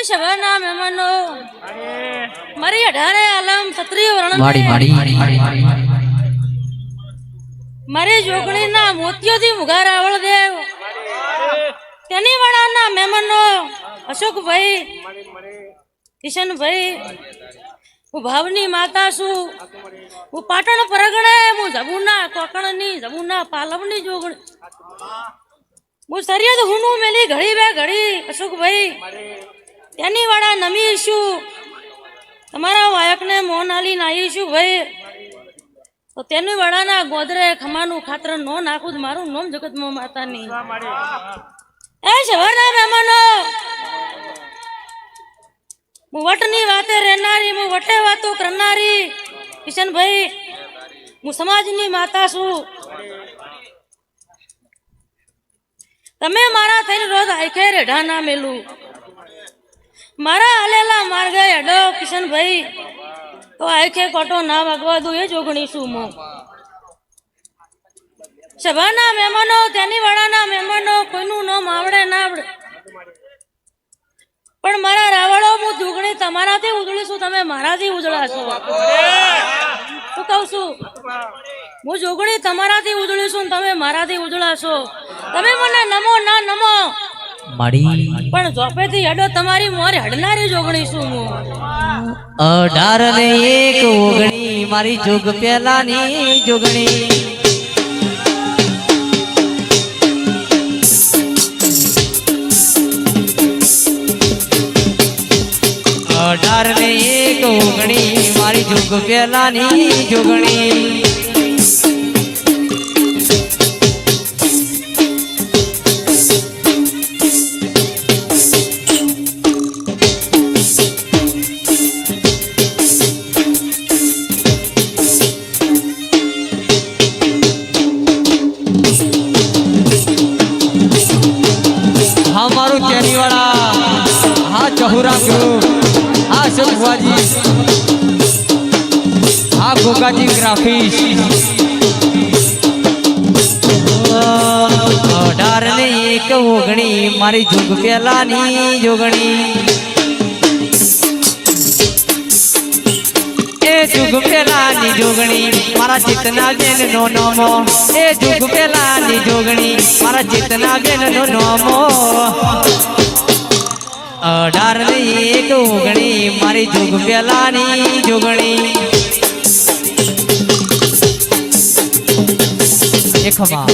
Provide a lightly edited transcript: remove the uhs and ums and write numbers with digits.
સવારના મહેમાનો મારી 18 આલમ ક્ષત્રિય વર્ણ મારી જોગણીના મોતીઓથી મુગા રાવળ દેવ તેની વાળાના મહેમાનો અશોકભાઈ કિશનભાઈ હું ભાવની માતા છું હું પાટણ પરગણે હું જબુના કોકણની જબુના પાલવની જોગણી હું સરિયદ હુનું મેલી ઘડી બે ઘડી અશોકભાઈ તેની વાળા નમીશું તમારા વાયકને મોન આલી નાઈશું ભાઈ તો તેની વાળાના ગોદરે ખમાનું ખાતર નો નાખું મારું નોમ જગતમાં માતાની એ સવારના મહેમાનો હું વટની વાતે રહેનારી હું વટે વાતો કરનારી કિશનભાઈ હું સમાજની માતા છું તમે મારા થઈને રોજ આખે રેઢા ના મેલું મારા હાલેલા માર્ગે હેડો કિશનભાઈ તો આખે કોટો ના વાગવા દઉં એ જોગણી છું હું સભાના મહેમાનો તેની વાળાના મહેમાનો કોઈનું નામ આવડે ના આવડે પણ મારા રાવળો હું જોગણી તમારાથી ઉજળીશું તમે મારાથી ઉજળાશો શું કહું છું હું જોગણી તમારાથી ઉજળીશું તમે મારાથી ઉજળાશો તમે મને નમો ના નમો પણ જોપેથી હેડો તમારી મોરે હડનારી જોગણી છું હું 18 ને 1 ઓગણી મારી જોગ પેલાની જોગણી 18 ને 1 ઓગણી મારી જોગ પેલાની જોગણી गोगाजी ग्राफिक्स 18 ने 1 ઓગણી મારી જોગ પેલાની જોગણી એ જોગ પેલાની જોગણી મારા ચેતના બેન નો નોમો એ જોગ પેલાની જોગણી મારા ચેતના બેન નો નોમો 18 ને 1 ઓગણી મારી જોગ પેલાની જોગણી ખમા